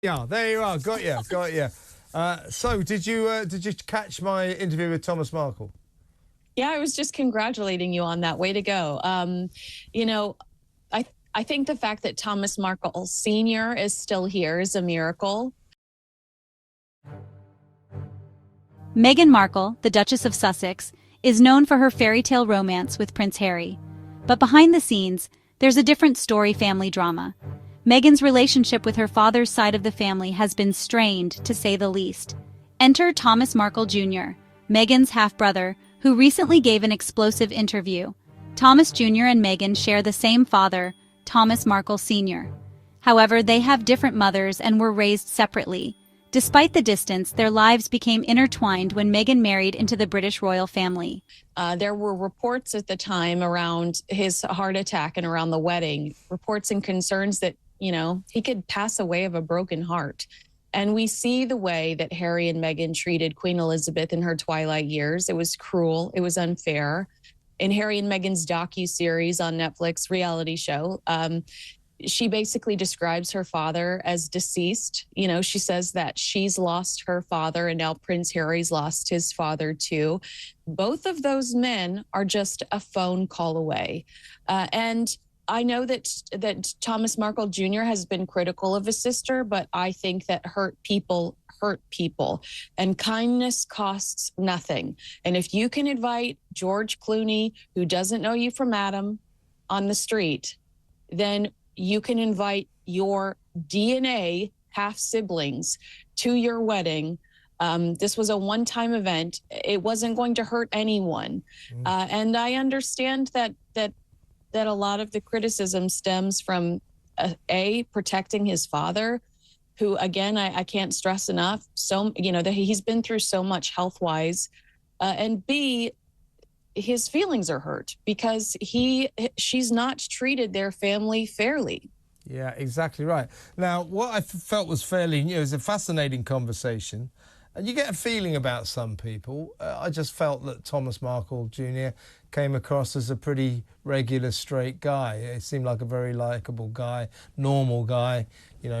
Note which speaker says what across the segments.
Speaker 1: Yeah, there you are. Got you, got you. So, did you catch my interview with Thomas Markle?
Speaker 2: Yeah, I was just congratulating you on that. Way to go. You know, I I think the fact that Thomas Markle Sr. is still here is a miracle.
Speaker 3: Meghan Markle, the Duchess of Sussex, is known for her fairy tale romance with Prince Harry. But behind the scenes, there's a different story family drama. Meghan's relationship with her father's side of the family has been strained, to say the least. Enter Thomas Markle Jr., Meghan's half-brother, who recently gave an explosive interview. Thomas Jr. and Meghan share the same father, Thomas Markle Sr. However, they have different mothers and were raised separately. Despite the distance, their lives became intertwined when Meghan married into the British royal family.
Speaker 2: There were reports at the time around his heart attack and around the wedding, reports and concerns that, he could pass away of a broken heart. And we see the way that Harry and Meghan treated Queen Elizabeth in her twilight years. It was cruel. It was unfair. In Harry and Meghan's docuseries on Netflix reality show, she basically describes her father as deceased. She says that she's lost her father and now Prince Harry's lost his father too. Both of those men are just a phone call away. And I know that Thomas Markle Jr. has been critical of his sister, but I think that hurt people, and kindness costs nothing. And if you can invite George Clooney, who doesn't know you from Adam, on the street, then you can invite your DNA half siblings to your wedding. This was a one-time event. It wasn't going to hurt anyone. And I understand that a lot of the criticism stems from protecting his father, who, again, I can't stress enough, that he's been through so much health-wise, and B, his feelings are hurt because she's not treated their family fairly.
Speaker 1: Yeah, exactly right. Now, what I felt was fairly new is a fascinating conversation. And you get a feeling about some people. I just felt that Thomas Markle Jr. came across as a pretty regular, straight guy. He seemed like a very likeable guy, normal guy,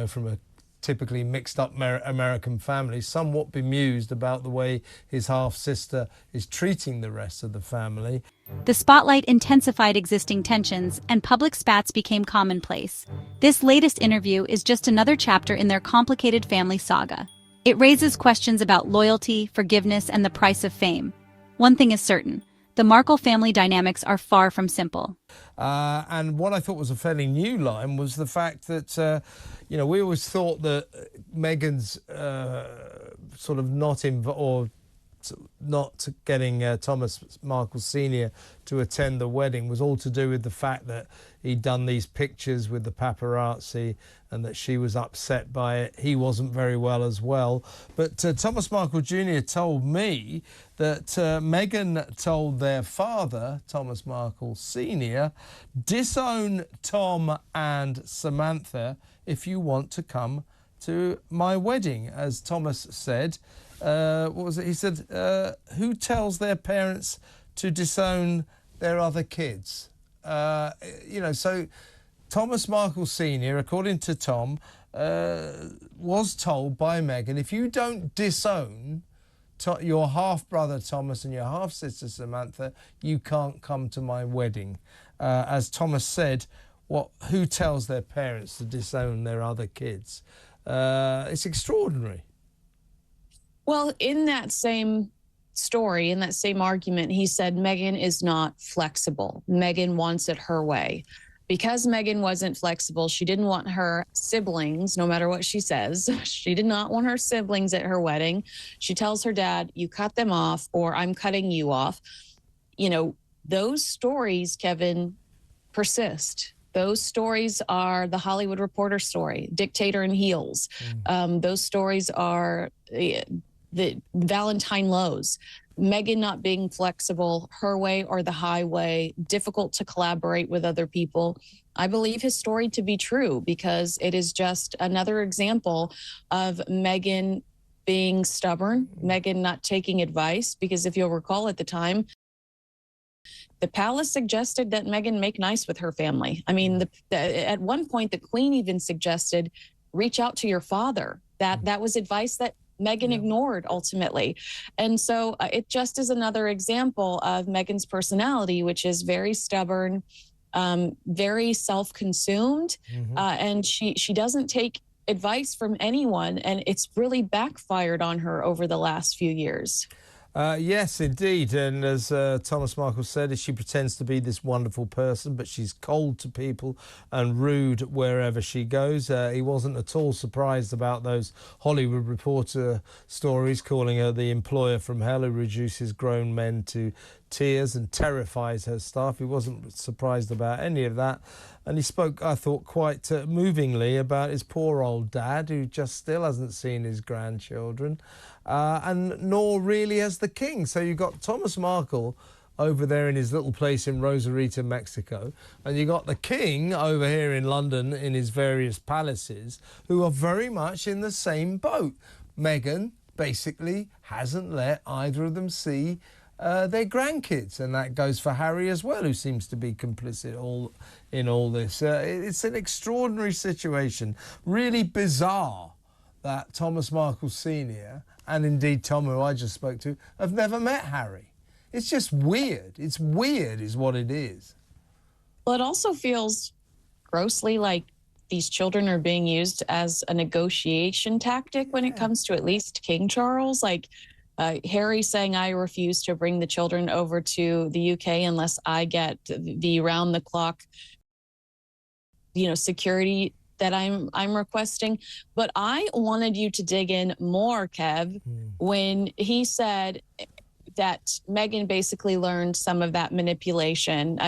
Speaker 1: from a typically mixed-up American family, somewhat bemused about the way his half-sister is treating the rest of the family.
Speaker 3: The spotlight intensified existing tensions, and public spats became commonplace. This latest interview is just another chapter in their complicated family saga. It raises questions about loyalty, forgiveness, and the price of fame. One thing is certain: the Markle family dynamics are far from simple.
Speaker 1: And what I thought was a fairly new line was the fact that, we always thought that Meghan's sort of not getting Thomas Markle Sr. to attend the wedding was all to do with the fact that he'd done these pictures with the paparazzi and that she was upset by it. He wasn't very well as well. But Thomas Markle Jr. told me that Meghan told their father, Thomas Markle Sr., disown Tom and Samantha if you want to come to my wedding. As Thomas said, what was it? He said, who tells their parents to disown their other kids? So Thomas Markle Sr., according to Tom, was told by Meghan, if you don't disown your half-brother Thomas and your half-sister Samantha, you can't come to my wedding. As Thomas said, who tells their parents to disown their other kids? It's extraordinary.
Speaker 2: Well, in that same story, in that same argument, he said Meghan is not flexible. Meghan wants it her way. Because Meghan wasn't flexible, she didn't want her siblings, no matter what she says, she did not want her siblings at her wedding. She tells her dad, you cut them off or I'm cutting you off. Those stories, Kevin, persist. Those stories are the Hollywood Reporter story, Dictator in Heels. Those stories are the Valentine Lowe's. Meghan not being flexible, her way or the highway, difficult to collaborate with other people. I believe his story to be true because it is just another example of Meghan being stubborn, Meghan not taking advice, because if you'll recall at the time, the palace suggested that Meghan make nice with her family. I mean, at one point, the Queen even suggested reach out to your father. That was advice that Meghan ignored ultimately. And so it just is another example of Meghan's personality, which is very stubborn, very self-consumed, and she doesn't take advice from anyone, and it's really backfired on her over the last few years.
Speaker 1: Yes, indeed. And as Thomas Markle said, she pretends to be this wonderful person, but she's cold to people and rude wherever she goes. He wasn't at all surprised about those Hollywood Reporter stories, calling her the employer from hell who reduces grown men to tears and terrifies her staff. He wasn't surprised about any of that. And he spoke, I thought, quite movingly about his poor old dad, who just still hasn't seen his grandchildren, and nor really has the king. So you've got Thomas Markle over there in his little place in Rosarito, Mexico, and you got the king over here in London in his various palaces, who are very much in the same boat. Meghan basically hasn't let either of them see their grandkids, and that goes for Harry as well, who seems to be complicit in all this. It's an extraordinary situation, really bizarre that Thomas Markle Sr. and indeed Tom, who I just spoke to, have never met Harry. It's just weird. It's weird is what it is.
Speaker 2: Well, it also feels grossly like these children are being used as a negotiation tactic when it comes to at least King Charles. Like, Harry saying, I refuse to bring the children over to the UK unless I get the round-the-clock, security that I'm requesting. But I wanted you to dig in more, Kev, when he said that Meghan basically learned some of that manipulation.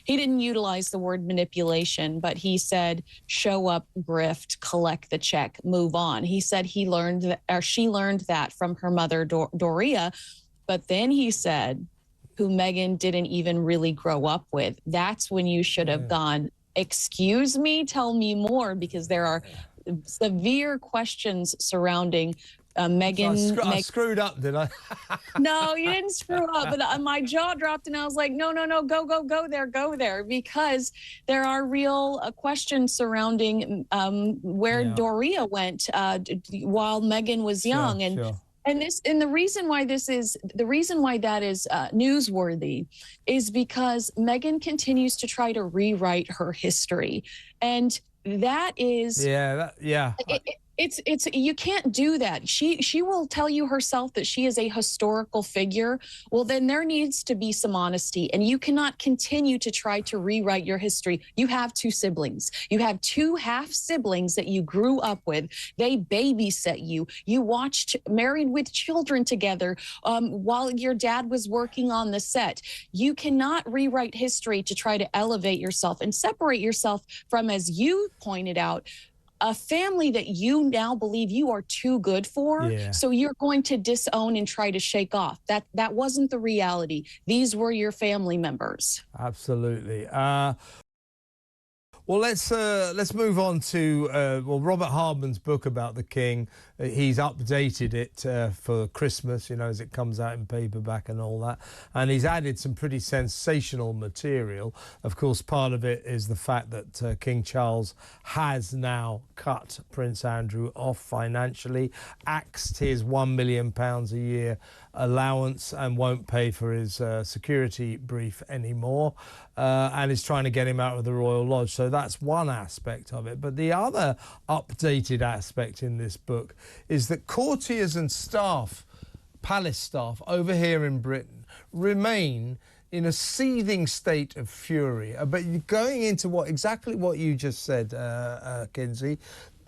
Speaker 2: He didn't utilize the word manipulation, but he said, show up, grift, collect the check, move on. He said she learned that from her mother, Doria. But then he said, who Meghan didn't even really grow up with. That's when you should have gone, excuse me, tell me more, because there are severe questions surrounding Meghan.
Speaker 1: So I screwed up, did I?
Speaker 2: No, you didn't screw up. But my jaw dropped, and I was like, no, go there, because there are real questions surrounding where Doria went while Meghan was young, and the reason why that is newsworthy is because Meghan continues to try to rewrite her history, and that is it's you can't do that. She will tell you herself that she is a historical figure. Well, then there needs to be some honesty, and you cannot continue to try to rewrite your history. You have two siblings. You have two half siblings that you grew up with. They babysat you. You watched Married with Children together while your dad was working on the set. You cannot rewrite history to try to elevate yourself and separate yourself from, as you pointed out, a family that you now believe you are too good for. So you're going to disown and try to shake off. That wasn't the reality. These were your family members.
Speaker 1: Absolutely. Well, let's move on to Robert Hardman's book about the King. He's updated it for Christmas, as it comes out in paperback and all that. And he's added some pretty sensational material. Of course, part of it is the fact that King Charles has now cut Prince Andrew off financially, axed his £1 million a year allowance and won't pay for his security brief anymore, and is trying to get him out of the Royal Lodge. So that's one aspect of it. But the other updated aspect in this book is that courtiers and staff, palace staff over here in Britain, remain in a seething state of fury. But going into exactly what you just said, Kinsey,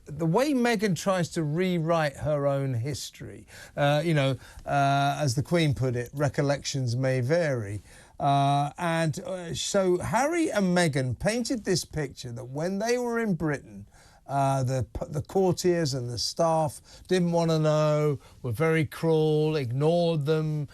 Speaker 1: the way Meghan tries to rewrite her own history, as the Queen put it, recollections may vary. So Harry and Meghan painted this picture that when they were in Britain, the courtiers and the staff didn't want to know, were very cruel, ignored them,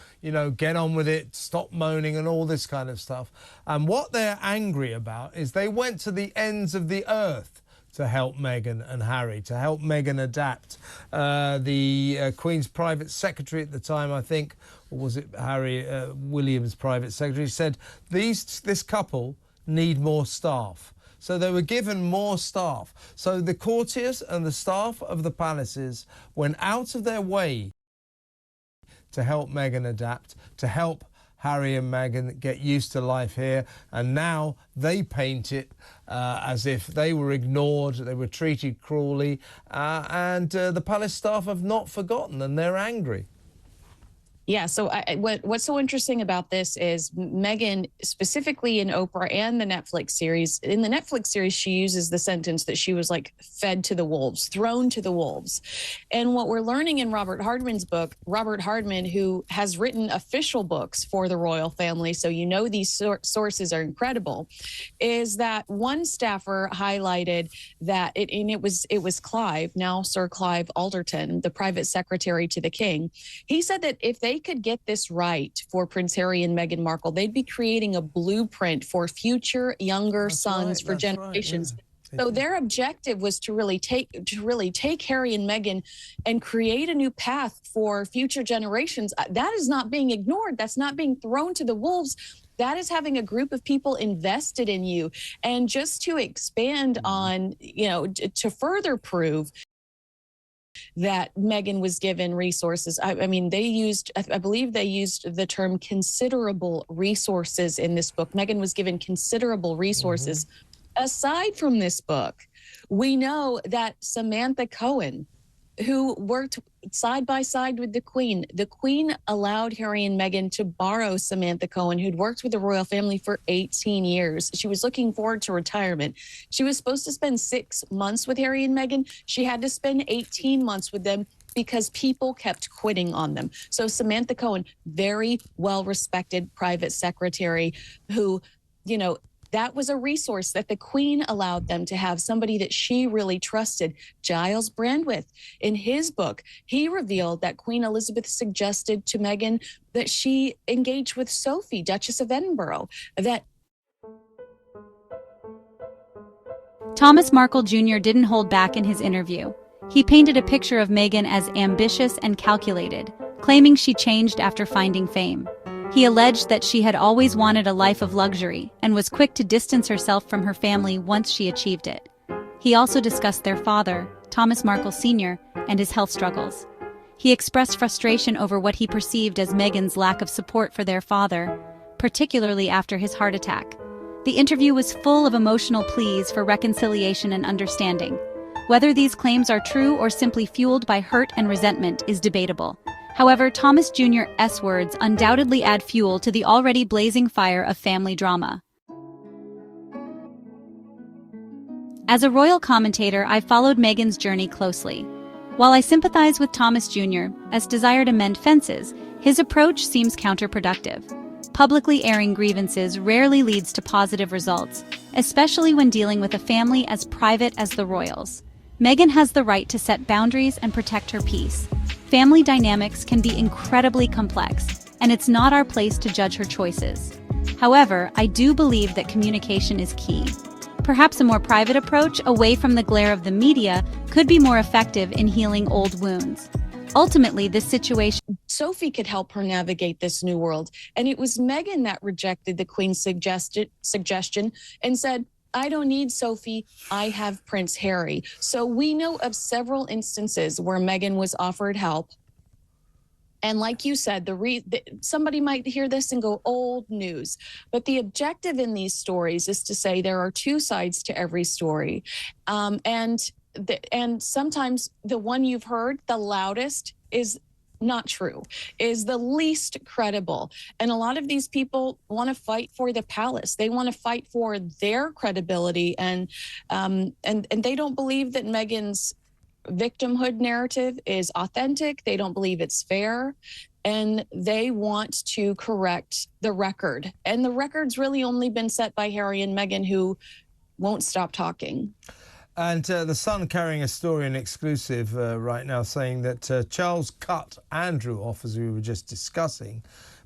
Speaker 1: get on with it, stop moaning and all this kind of stuff. And what they're angry about is they went to the ends of the earth to help Meghan and Harry, to help Meghan adapt. The Queen's private secretary at the time, I think, or was it Harry William's private secretary, said this couple need more staff. So they were given more staff. So the courtiers and the staff of the palaces went out of their way to help Meghan adapt, to help Harry and Meghan get used to life here, and now they paint it as if they were ignored, they were treated cruelly, and the palace staff have not forgotten, and they're angry.
Speaker 2: Yeah. So what's so interesting about this is Meghan, specifically in Oprah and the Netflix series. In the Netflix series, she uses the sentence that she was like fed to the wolves, thrown to the wolves. And what we're learning in Robert Hardman's book, Robert Hardman, who has written official books for the royal family, so you know these sources are incredible, is that one staffer highlighted that it was Clive, now Sir Clive Alderton, the private secretary to the king. He said that if they could get this right for Prince Harry and Meghan Markle, they'd be creating a blueprint for future younger sons for generations.
Speaker 1: Right, yeah.
Speaker 2: So their objective was to really take Harry and Meghan and create a new path for future generations. That is not being ignored. That's not being thrown to the wolves. That is having a group of people invested in you. And just to expand on, to further prove that Meghan was given resources. I believe they used the term considerable resources in this book. Meghan was given considerable resources. Aside from this book, we know that Samantha Cohen, who worked side by side with the Queen allowed Harry and Meghan to borrow Samantha Cohen, who'd worked with the royal family for 18 years. She was looking forward to retirement. She was supposed to spend 6 months with Harry and Meghan. She had to spend 18 months with them because people kept quitting on them. So Samantha Cohen, very well-respected private secretary who, that was a resource that the Queen allowed them to have, somebody that she really trusted. Giles Brandreth, in his book, he revealed that Queen Elizabeth suggested to Meghan that she engage with Sophie, Duchess of Edinburgh, that
Speaker 3: Thomas Markle Jr. didn't hold back in his interview. He painted a picture of Meghan as ambitious and calculated, claiming she changed after finding fame. He alleged that she had always wanted a life of luxury and was quick to distance herself from her family once she achieved it. He also discussed their father, Thomas Markle Sr., and his health struggles. He expressed frustration over what he perceived as Meghan's lack of support for their father, particularly after his heart attack. The interview was full of emotional pleas for reconciliation and understanding. Whether these claims are true or simply fueled by hurt and resentment is debatable. However, Thomas Jr.'s words undoubtedly add fuel to the already blazing fire of family drama. As a royal commentator, I followed Meghan's journey closely. While I sympathize with Thomas Jr., as desire to mend fences, his approach seems counterproductive. Publicly airing grievances rarely leads to positive results, especially when dealing with a family as private as the royals. Meghan has the right to set boundaries and protect her peace. Family dynamics can be incredibly complex, and it's not our place to judge her choices. However, I do believe that communication is key. Perhaps a more private approach, away from the glare of the media, could be more effective in healing old wounds. Ultimately, this situation...
Speaker 2: Sophie could help her navigate this new world, and it was Meghan that rejected the Queen's suggestion and said, I don't need Sophie, I have Prince Harry. So we know of several instances where Meghan was offered help. And like you said, somebody might hear this and go, old news. But the objective in these stories is to say there are two sides to every story. And sometimes the one you've heard, the loudest, is not true, is the least credible. And a lot of these people want to fight for the palace. They want to fight for their credibility, and they don't believe that Meghan's victimhood narrative is authentic. They don't believe it's fair, and they want to correct the record. And the record's really only been set by Harry and Meghan, who won't stop talking.
Speaker 1: And The Sun carrying a story in exclusive right now saying that Charles cut Andrew off, as we were just discussing,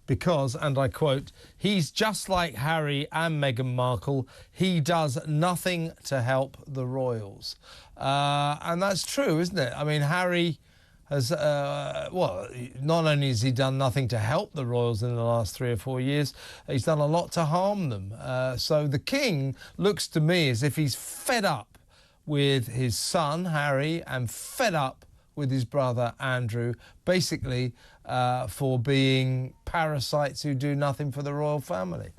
Speaker 1: because, and I quote, he's just like Harry and Meghan Markle. He does nothing to help the royals. And that's true, isn't it? I mean, Harry has, well, not only has he done nothing to help the royals in the last 3 or 4 years, he's done a lot to harm them. So the king looks to me as if he's fed up with his son, Harry, and fed up with his brother, Andrew, basically for being parasites who do nothing for the royal family.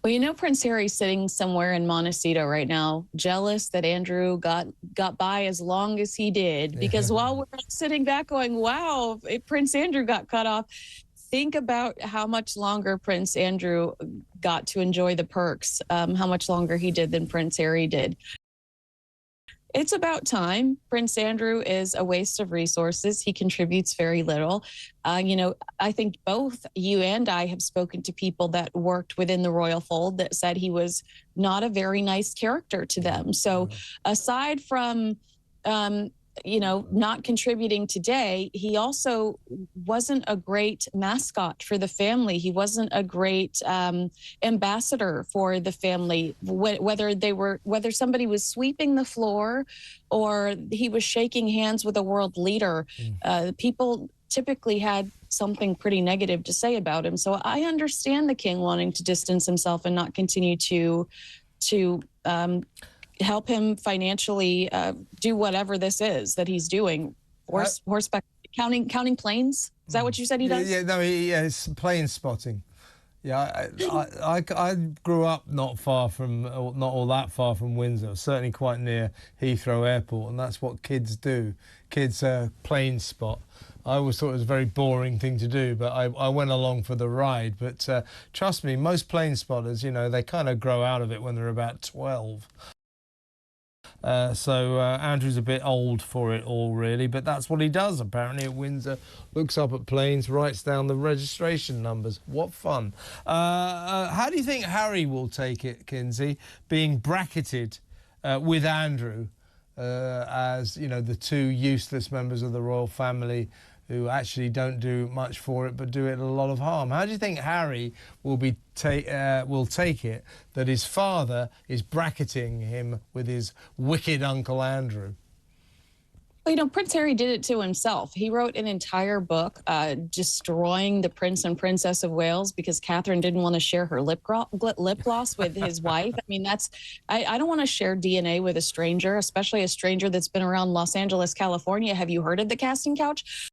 Speaker 2: Well, you know, Prince Harry's sitting somewhere in Montecito right now, jealous that Andrew got by as long as he did. Because while we're sitting back going, wow, Prince Andrew got cut off, think about how much longer Prince Andrew got to enjoy the perks, how much longer he did than Prince Harry did. It's about time. Prince Andrew is a waste of resources. He contributes very little. You know, I think both you and I have spoken to people that worked within the royal fold that said he was not a very nice character to them. So aside from, you know, not contributing today, he also wasn't a great mascot for the family. He wasn't a great ambassador for the family, whether somebody was sweeping the floor or he was shaking hands with a world leader. People typically had something pretty negative to say about him. So I understand the king wanting to distance himself and not continue to help him financially do whatever this is that he's doing. Horseback counting planes. Is that what you said he does?
Speaker 1: Yeah, no, it's plane spotting. Yeah, I grew up not all that far from Windsor, certainly quite near Heathrow Airport, and that's what kids do. Kids plane spot. I always thought it was a very boring thing to do, but I went along for the ride. But trust me, most plane spotters, you know, they kind of grow out of it when they're about 12. So Andrew's a bit old for it all, really, but that's what he does apparently at Windsor. Looks up at planes, writes down the registration numbers. What fun. How do you think Harry will take it, Kinsey, being bracketed with Andrew as, you know, the two useless members of the royal family who actually don't do much for it but do it a lot of harm? How do you think Harry will take it that his father is bracketing him with his wicked Uncle Andrew?
Speaker 2: Well, you know, Prince Harry did it to himself. He wrote an entire book destroying the Prince and Princess of Wales because Catherine didn't want to share her lip gloss with his wife. I mean, I don't want to share DNA with a stranger, especially a stranger that's been around Los Angeles, California. Have you heard of the casting couch?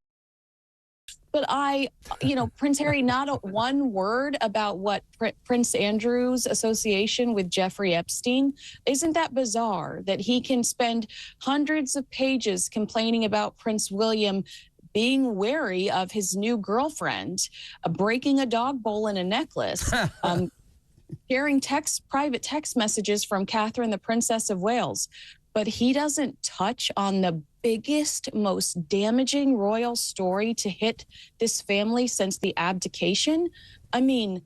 Speaker 2: But you know, Prince Harry, not one word about what Prince Andrew's association with Jeffrey Epstein. Isn't that bizarre that he can spend hundreds of pages complaining about Prince William being wary of his new girlfriend, breaking a dog bowl in a necklace, sharing private text messages from Catherine, the Princess of Wales, but he doesn't touch on the biggest, most damaging royal story to hit this family since the abdication? I mean,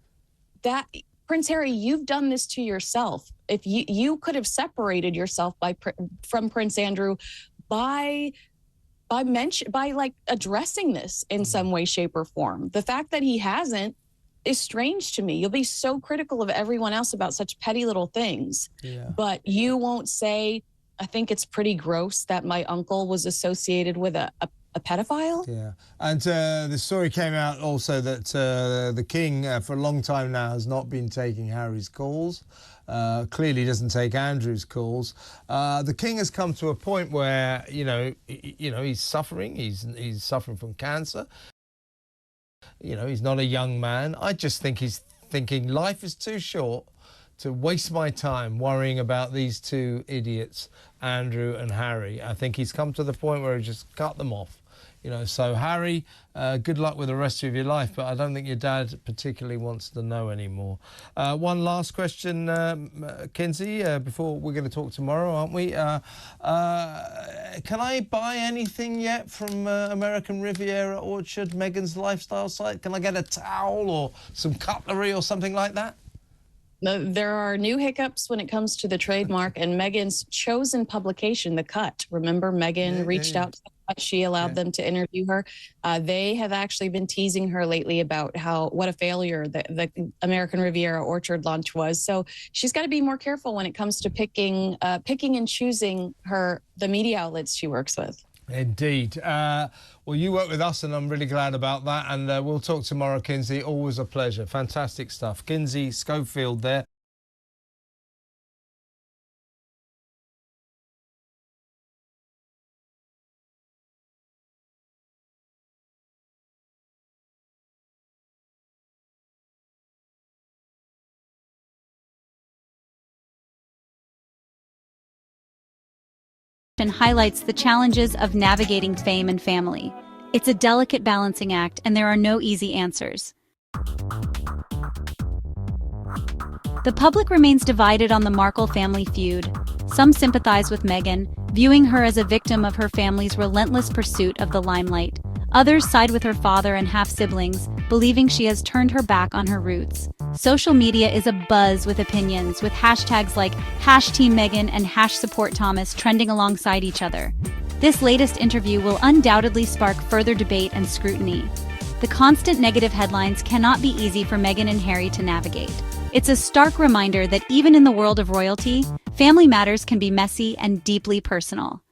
Speaker 2: that Prince Harry, you've done this to yourself. If you could have separated yourself from Prince Andrew by like addressing this in some way, shape, or form. The fact that he hasn't is strange to me. You'll be so critical of everyone else about such petty little things, but you won't say, I think it's pretty gross that my uncle was associated with a pedophile. Yeah,
Speaker 1: and the story came out also that the king for a long time now has not been taking Harry's calls. Clearly doesn't take Andrew's calls. The king has come to a point where, you know, he's suffering. He's suffering from cancer. You know, he's not a young man. I just think he's thinking life is too short to waste my time worrying about these two idiots, Andrew and Harry. I think he's come to the point where he just cut them off. You know, so Harry, good luck with the rest of your life, but I don't think your dad particularly wants to know anymore. One last question, Kinsey, before we're going to talk tomorrow, aren't we? Can I buy anything yet from American Riviera Orchard, Meghan's lifestyle site? Can I get a towel or some cutlery or something like that?
Speaker 2: There are new hiccups when it comes to the trademark and Meghan's chosen publication, The Cut. Remember, Meghan reached out to The Cut. She allowed them to interview her. They have actually been teasing her lately about what a failure the American Riviera Orchard launch was. So she's got to be more careful when it comes to picking and choosing the media outlets she works with.
Speaker 1: Indeed. Well, you work with us, and I'm really glad about that. And we'll talk tomorrow, Kinsey. Always a pleasure. Fantastic stuff. Kinsey Schofield there.
Speaker 3: Highlights the challenges of navigating fame and family. It's a delicate balancing act, and there are no easy answers. The public remains divided on the Markle family feud. Some sympathize with Meghan, viewing her as a victim of her family's relentless pursuit of the limelight. Others side with her father and half-siblings, believing she has turned her back on her roots. Social media is abuzz with opinions, with hashtags like #TeamMeghan and #SupportThomas trending alongside each other. This latest interview will undoubtedly spark further debate and scrutiny. The constant negative headlines cannot be easy for Meghan and Harry to navigate. It's a stark reminder that even in the world of royalty, family matters can be messy and deeply personal.